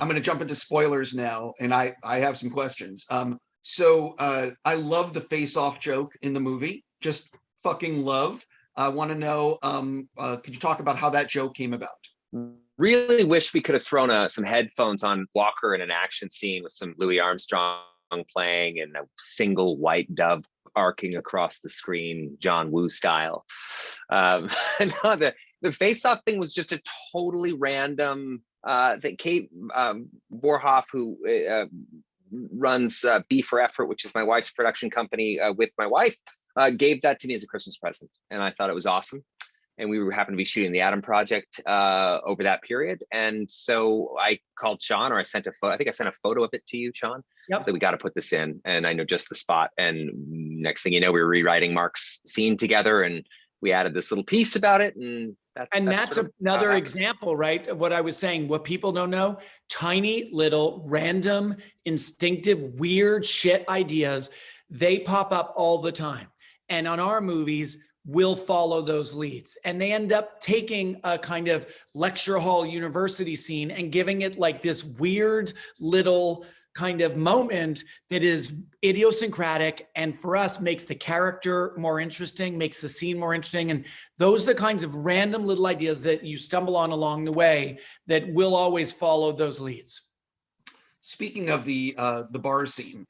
I'm going to jump into spoilers now, and I have some questions. So I love the face-off joke in the movie. Just fucking love. I want to know, could you talk about how that joke came about? Really wish we could have thrown some headphones on Walker in an action scene with some Louis Armstrong playing and a single white dove arcing across the screen, John Woo style. No, the face-off thing was just a totally random thing. Kate Borhoff, who runs B for Effort, which is my wife's production company with my wife, gave that to me as a Christmas present, and I thought it was awesome. And we happened to be shooting the Adam Project over that period. And so I called Shawn, or I sent a photo. I think I sent a photo of it to you, Shawn. Yep. So we got to put this in. And I know just the spot. And next thing you know, we were rewriting Mark's scene together, and we added this little piece about it. And that's sort of another example, right, of what I was saying. What people don't know, tiny little random, instinctive, weird shit ideas, they pop up all the time. And on our movies, will follow those leads. And they end up taking a kind of lecture hall university scene and giving it like this weird little kind of moment that is idiosyncratic, and for us makes the character more interesting, makes the scene more interesting. And those are the kinds of random little ideas that you stumble on along the way that will always follow those leads. Speaking of the bar scene,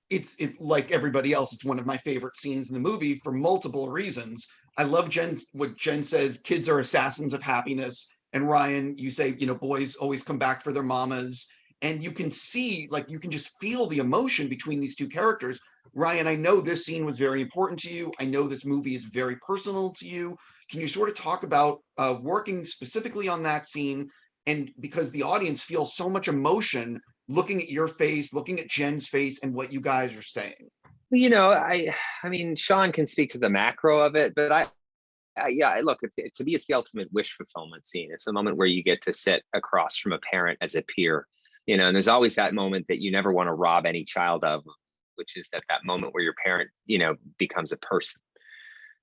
it's like everybody else, it's one of my favorite scenes in the movie for multiple reasons. I love what Jen says, kids are assassins of happiness. And Ryan, you say, boys always come back for their mamas. And you can see, like, you can just feel the emotion between these two characters. Ryan, I know this scene was very important to you. I know this movie is very personal to you. Can you sort of talk about working specifically on that scene? And because the audience feels so much emotion looking at your face, looking at Jen's face, and what you guys are saying. I mean, Shawn can speak to the macro of it, but look, to me, it's the ultimate wish fulfillment scene. It's a moment where you get to sit across from a parent as a peer, and there's always that moment that you never want to rob any child of, which is that moment where your parent, becomes a person.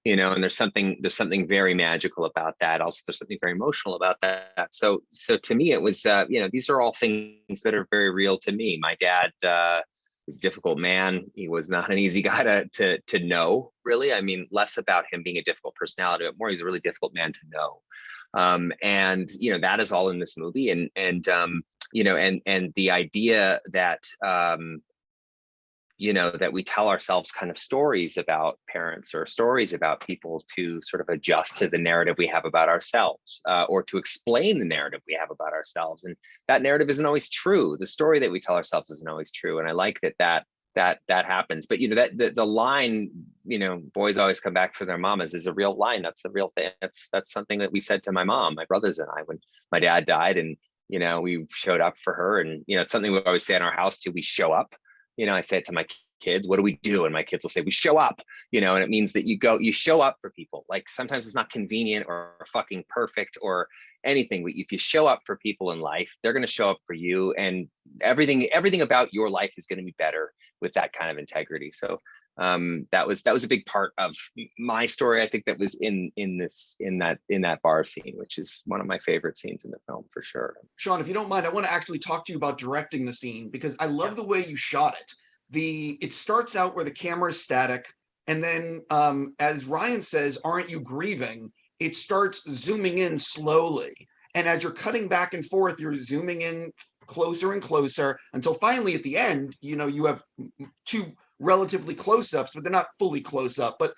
And there's something very magical about that. Also, there's something very emotional about that. So to me, it was, these are all things that are very real to me. My dad was a difficult man. He was not an easy guy to know, really. I mean, less about him being a difficult personality, but more he's a really difficult man to know. And that is all in this movie. And the idea that that we tell ourselves kind of stories about parents or stories about people to sort of adjust to the narrative we have about ourselves, or to explain the narrative we have about ourselves. And that narrative isn't always true. The story that we tell ourselves isn't always true. And I like that happens. But the line, boys always come back for their mamas, is a real line. That's a real thing. That's something that we said to my mom, my brothers and I, when my dad died, and we showed up for her. And it's something we always say in our house too. We show up. I say it to my kids, what do we do? And my kids will say, we show up, and it means that you show up for people. Like, sometimes it's not convenient or fucking perfect or anything. If you show up for people in life, they're going to show up for you, and everything about your life is going to be better with that kind of integrity. So that was a big part of my story. I think that was in that bar scene, which is one of my favorite scenes in the film for sure. Shawn, if you don't mind, I want to actually talk to you about directing the scene, because I love the way you shot it. It starts out where the camera is static, and then as Ryan says, aren't you grieving? It starts zooming in slowly, and as you're cutting back and forth, you're zooming in closer and closer until finally at the end, you have two relatively close-ups, but they're not fully close-up. But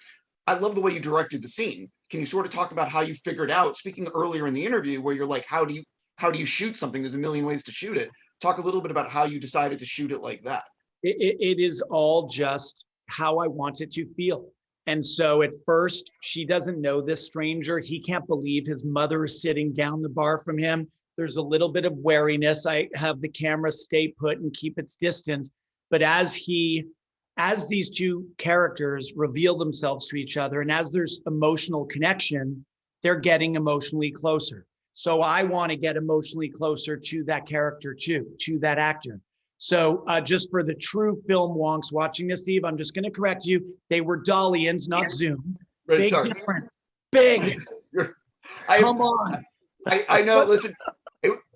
I love the way you directed the scene. Can you sort of talk about how you figured out, speaking earlier in the interview where you're like, how do you shoot something? There's a million ways to shoot it. Talk a little bit about how you decided to shoot it like that. It is all just how I want it to feel. And so at first, she doesn't know this stranger. He can't believe his mother is sitting down the bar from him. There's a little bit of wariness. I have the camera stay put and keep its distance. But as these two characters reveal themselves to each other, and as there's emotional connection, they're getting emotionally closer. So I want to get emotionally closer to that character too, to that actor. So just for the true film wonks watching this, Steve, I'm just going to correct you. They were Dolly-ins, not Zoom. Right, big sorry. difference. Big. Come on. I know. Listen,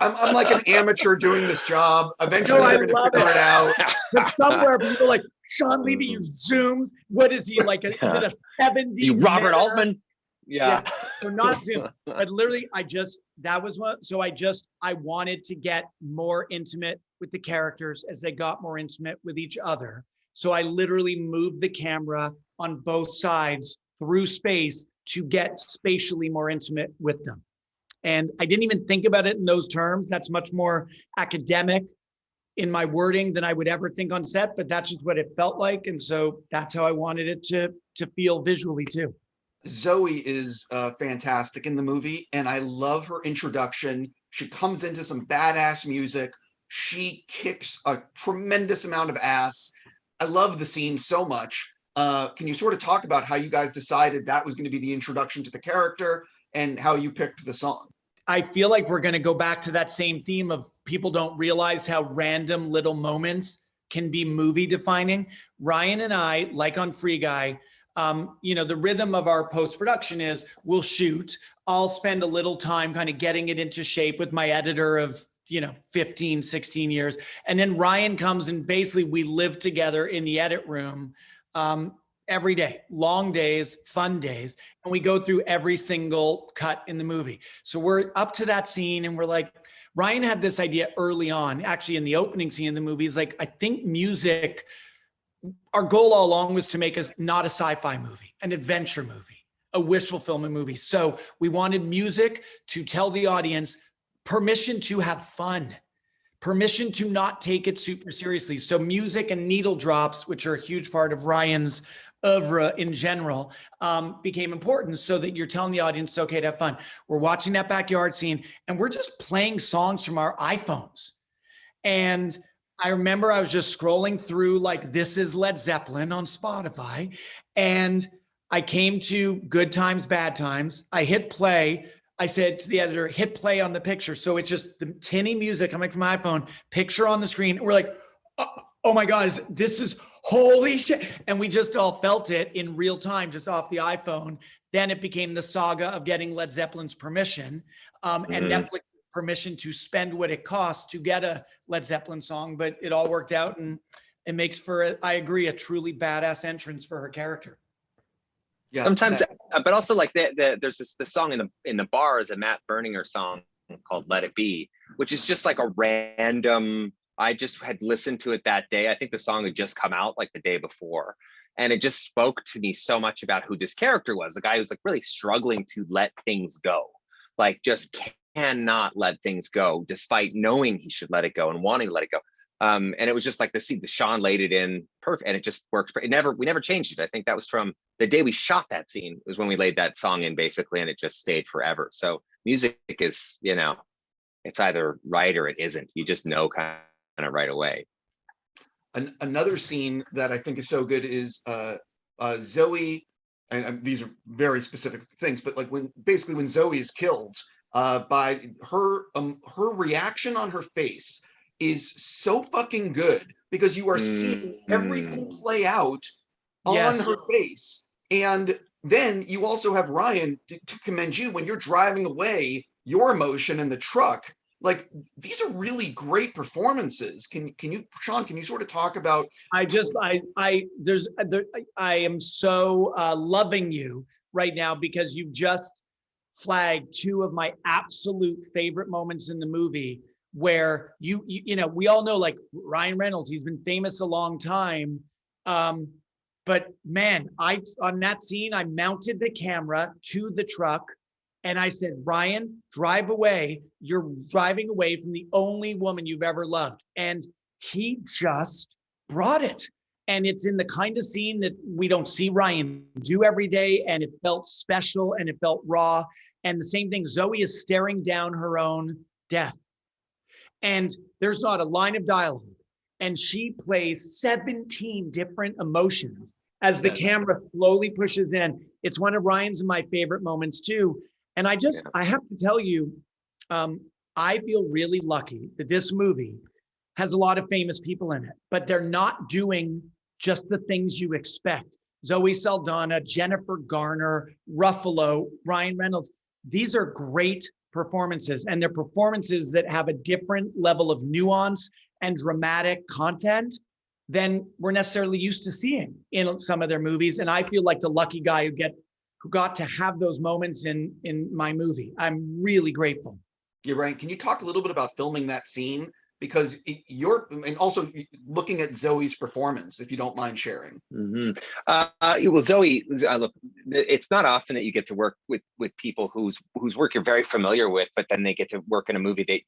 I'm like an amateur doing this job. Eventually, No, I we're going to love figure it out. But somewhere people are like, Shawn Levy, you zooms. What is he like? Is it a 70? You Robert meta? Altman? Yeah. So not Zoom, but literally that was what, so I wanted to get more intimate with the characters as they got more intimate with each other. So I literally moved the camera on both sides through space to get spatially more intimate with them. And I didn't even think about it in those terms. That's much more academic in my wording than I would ever think on set, but that's just what it felt like. And so that's how I wanted it to feel visually too. Zoe is fantastic in the movie, and I love her introduction. She comes into some badass music. She kicks a tremendous amount of ass. I love the scene so much. Can you sort of talk about how you guys decided that was going to be the introduction to the character and how you picked the song? I feel like we're going to go back to that same theme of people don't realize how random little moments can be movie defining. Ryan and I, like on Free Guy, the rhythm of our post-production is we'll shoot. I'll spend a little time kind of getting it into shape with my editor of, 15, 16 years. And then Ryan comes and basically we live together in the edit room every day, long days, fun days. And we go through every single cut in the movie. So we're up to that scene and we're like, Ryan had this idea early on, actually in the opening scene of the movie, is like, I think music, our goal all along was to make us not a sci-fi movie, an adventure movie, a wish fulfillment movie. So we wanted music to tell the audience permission to have fun, permission to not take it super seriously. So music and needle drops, which are a huge part of Ryan's oeuvre in general, became important so that you're telling the audience, it's okay to have fun. We're watching that backyard scene and we're just playing songs from our iPhones. And I remember I was just scrolling through like, this is Led Zeppelin on Spotify. And I came to Good Times, Bad Times. I hit play. I said to the editor, hit play on the picture. So it's just the tinny music coming from my iPhone, picture on the screen. We're like, oh my God, this is holy shit. And we just all felt it in real time, just off the iPhone. Then it became the saga of getting Led Zeppelin's permission and Netflix permission to spend what it costs to get a Led Zeppelin song, but it all worked out and it makes for, I agree, a truly badass entrance for her character. Yeah. Sometimes, but also like there's the song in the bar is a Matt Berninger song called Let It Be, which is just like a random, I just had listened to it that day. I think the song had just come out like the day before. And it just spoke to me so much about who this character was. The guy who's like really struggling to let things go, like just cannot let things go despite knowing he should let it go and wanting to let it go. And it was just like the Shawn laid it in perfect and it just works. We never changed it. I think that was from the day we shot that scene was when we laid that song in basically, and it just stayed forever. So music is, it's either right or it isn't. You just know kind of right away. Another scene that I think is so good is Zoe, and these are very specific things, but like when Zoe is killed, by her reaction on her face is so fucking good because you are seeing everything play out on her face. And then you also have Ryan to commend you when you're driving away, your emotion in the truck. Like, these are really great performances. Can you, Shawn, can you sort of talk about? I am so loving you right now because you've just flagged two of my absolute favorite moments in the movie where we all know like Ryan Reynolds, he's been famous a long time. But man, on that scene, I mounted the camera to the truck and I said, Ryan, drive away. You're driving away from the only woman you've ever loved. And he just brought it. And it's in the kind of scene that we don't see Ryan do every day. And it felt special and it felt raw. And the same thing, Zoe is staring down her own death. And there's not a line of dialogue. And she plays 17 different emotions as the camera slowly pushes in. It's one of Ryan's and my favorite moments too. And I have to tell you, I feel really lucky that this movie has a lot of famous people in it, but they're not doing just the things you expect. Zoe Saldana, Jennifer Garner, Ruffalo, Ryan Reynolds. these are great performances, and they're performances that have a different level of nuance and dramatic content than we're necessarily used to seeing in some of their movies. And I feel like the lucky guy who got to have those moments in my movie. I'm really grateful. Yeah, Ryan, can you talk a little bit about filming that scene? Because and also looking at Zoe's performance, if you don't mind sharing. Well, Zoe, look, it's not often that you get to work with people whose work you're very familiar with, but then they get to work in a movie that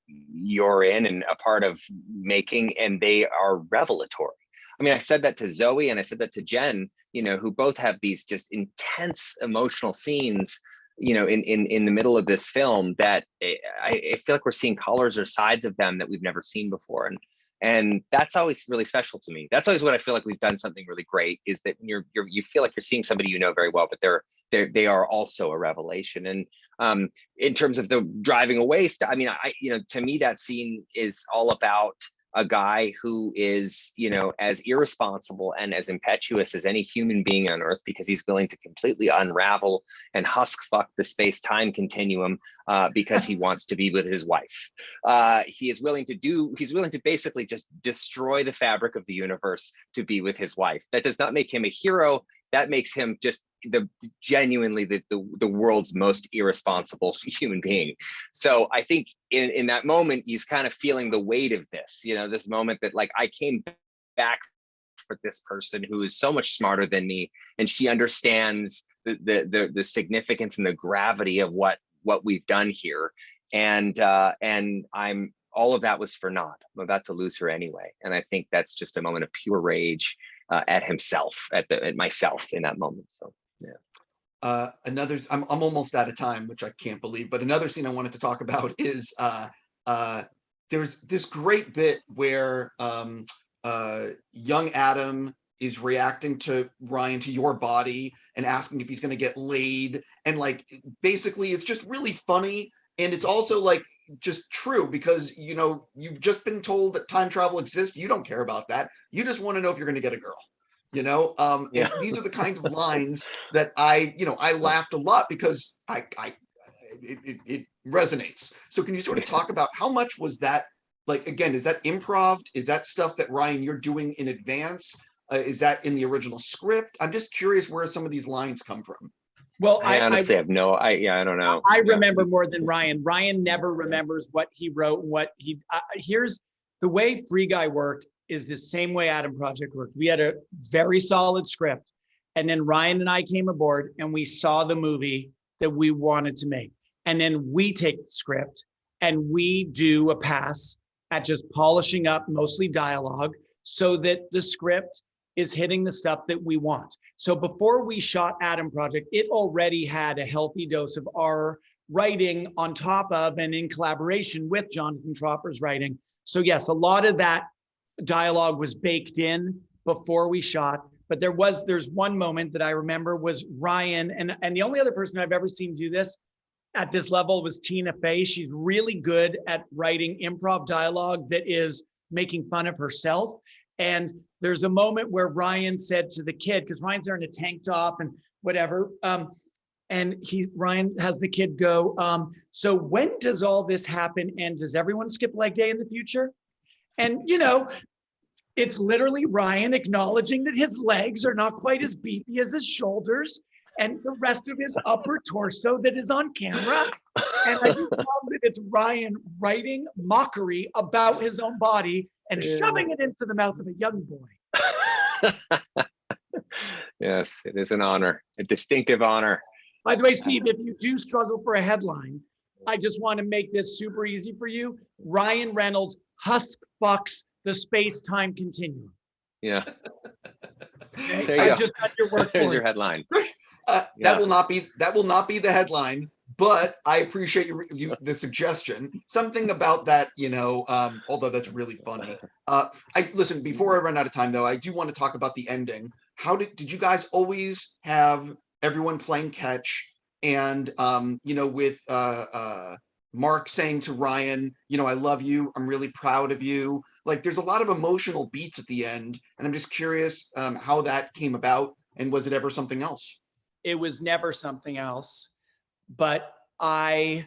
you're in and a part of making, and they are revelatory. I mean, I said that to Zoe and I said that to Jen, who both have these just intense emotional scenes, in the middle of this film that I feel like we're seeing colors or sides of them that we've never seen before. And that's always really special to me. That's always what I feel like we've done something really great, is that you feel like you're seeing somebody you know very well, but they are also a revelation. And in terms of the driving away stuff, I mean, to me, that scene is all about a guy who is, as irresponsible and as impetuous as any human being on earth, because he's willing to completely unravel and husk fuck the space-time continuum because he wants to be with his wife. He's willing to basically just destroy the fabric of the universe to be with his wife. That does not make him a hero. That makes him just genuinely the world's most irresponsible human being. So I think in that moment, he's kind of feeling the weight of this, this moment that, like, I came back for this person who is so much smarter than me, and she understands the significance and the gravity of what we've done here. And I'm all of that was for naught. I'm about to lose her anyway. And I think that's just a moment of pure rage at himself, at myself in that moment. So yeah. I'm almost out of time, which I can't believe, but another scene I wanted to talk about is there's this great bit where young Adam is reacting to Ryan, to your body, and asking if he's going to get laid. And like, basically it's just really funny. And it's also like just true, because, you've just been told that time travel exists. You don't care about that. You just want to know if you're going to get a girl, Yeah. And these are the kinds of lines that I laughed a lot because it resonates. So can you sort of talk about how much was that, like, again, is that improv? Is that stuff that, Ryan, you're doing in advance? Is that in the original script? I'm just curious where some of these lines come from. Well, I honestly have no, I don't know. I remember more than Ryan. Ryan never remembers what he wrote, here's the way Free Guy worked is the same way Adam Project worked. We had a very solid script, and then Ryan and I came aboard and we saw the movie that we wanted to make. And then we take the script and we do a pass at just polishing up mostly dialogue so that the script is hitting the stuff that we want. So before we shot Adam Project, it already had a healthy dose of our writing on top of and in collaboration with Jonathan Tropper's writing. So yes, a lot of that dialogue was baked in before we shot, but there's one moment that I remember was Ryan, and the only other person I've ever seen do this at this level was Tina Fey. She's really good at writing improv dialogue that is making fun of herself. And there's a moment where Ryan said to the kid, because Ryan's there in a tank top and whatever, and Ryan has the kid go, so when does all this happen? And does everyone skip leg day in the future? And, it's literally Ryan acknowledging that his legs are not quite as beefy as his shoulders and the rest of his upper torso that is on camera. And I just love that it's Ryan writing mockery about his own body and shoving it into the mouth of a young boy. Yes, it is an honor, a distinctive honor. By the way, Steve, if you do struggle for a headline, I just want to make this super easy for you. Ryan Reynolds, Husk fucks the space-time continuum. Yeah. Okay? There you go. Just got your work. There's your headline. That will not be the headline, but I appreciate the suggestion. Something about that, although that's really funny. Listen, before I run out of time though, I do want to talk about the ending. How did you guys always have everyone playing catch? And with Mark saying to Ryan, I love you, I'm really proud of you. Like, there's a lot of emotional beats at the end, and I'm just curious how that came about, and was it ever something else? It was never something else. but I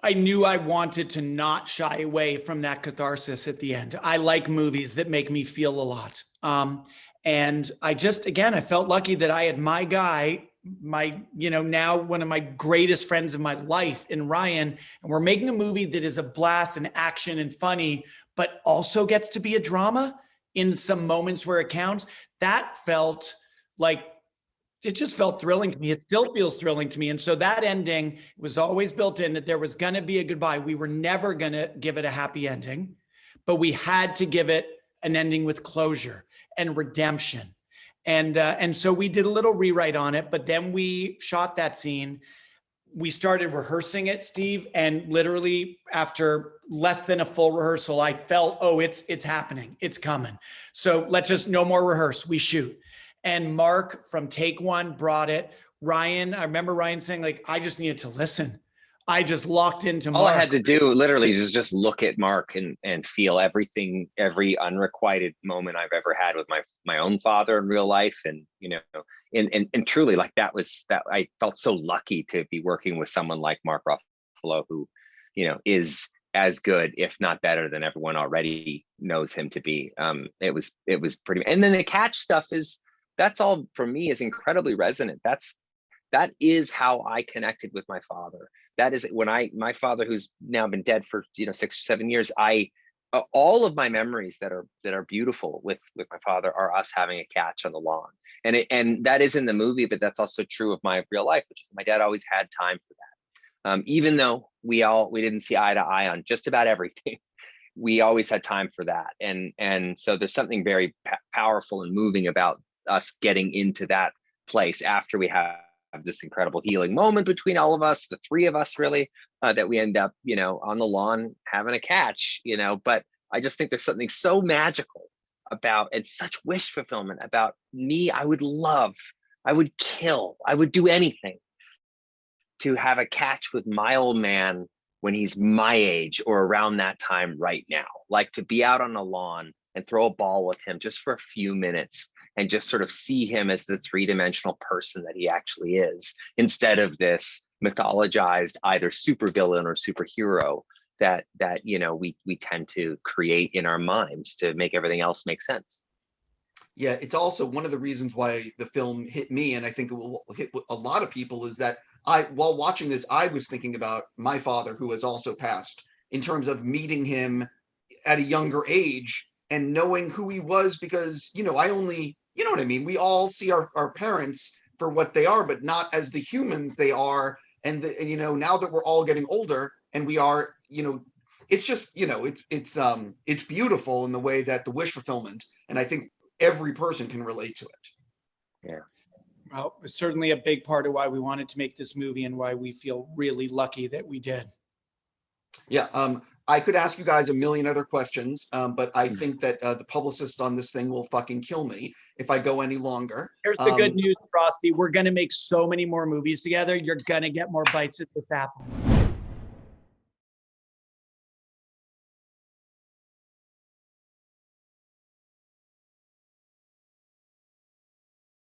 knew I wanted to not shy away from that catharsis at the end. I like movies that make me feel a lot. And I just, again, I felt lucky that I had my guy, now one of my greatest friends of my life in Ryan, and we're making a movie that is a blast and action and funny, but also gets to be a drama in some moments where it counts. That felt like, it just felt thrilling to me. It still feels thrilling to me. And so that ending was always built in, that there was going to be a goodbye. We were never going to give it a happy ending, but we had to give it an ending with closure and redemption. And so we did a little rewrite on it, but then we shot that scene. We started rehearsing it, Steve, and literally after less than a full rehearsal, I felt, oh, it's happening. It's coming. So let's just, no more rehearse. We shoot. And Mark from take one brought it. Ryan, I remember Ryan saying, like, I just needed to listen. I just locked into Mark. All I had to do literally is just look at Mark and feel everything, every unrequited moment I've ever had with my own father in real life. And, and truly, like, that I felt so lucky to be working with someone like Mark Ruffalo, who, is as good, if not better, than everyone already knows him to be. It was pretty, and then the catch stuff that's all for me is incredibly resonant. That is how I connected with my father. That is when my father, who's now been dead for 6 or 7 years, all of my memories that are beautiful with my father are us having a catch on the lawn. And that is in the movie, but that's also true of my real life, which is my dad always had time for that. Even though we didn't see eye to eye on just about everything, we always had time for that. And so there's something very powerful and moving about us getting into that place after we have this incredible healing moment between all of us, the three of us, really, that we end up, on the lawn having a catch, but I just think there's something so magical about, and such wish fulfillment about me. I would kill, I would do anything to have a catch with my old man when he's my age or around that time right now, like to be out on the lawn and throw a ball with him just for a few minutes and just sort of see him as the three-dimensional person that he actually is, instead of this mythologized either supervillain or superhero that we tend to create in our minds to make everything else make sense. Yeah, it's also one of the reasons why the film hit me, and I think it will hit a lot of people, is that while watching this, I was thinking about my father, who has also passed, in terms of meeting him at a younger age and knowing who he was, because, I only, you know what I mean? We all see our parents for what they are, but not as the humans they are. And now that we're all getting older and we are, it's just, it's beautiful in the way that the wish fulfillment, and I think every person can relate to it. Yeah. Well, it's certainly a big part of why we wanted to make this movie and why we feel really lucky that we did. Yeah. I could ask you guys a million other questions, but I think that the publicist on this thing will fucking kill me if I go any longer. Here's the good news, Frosty. We're going to make so many more movies together. You're going to get more bites at this apple.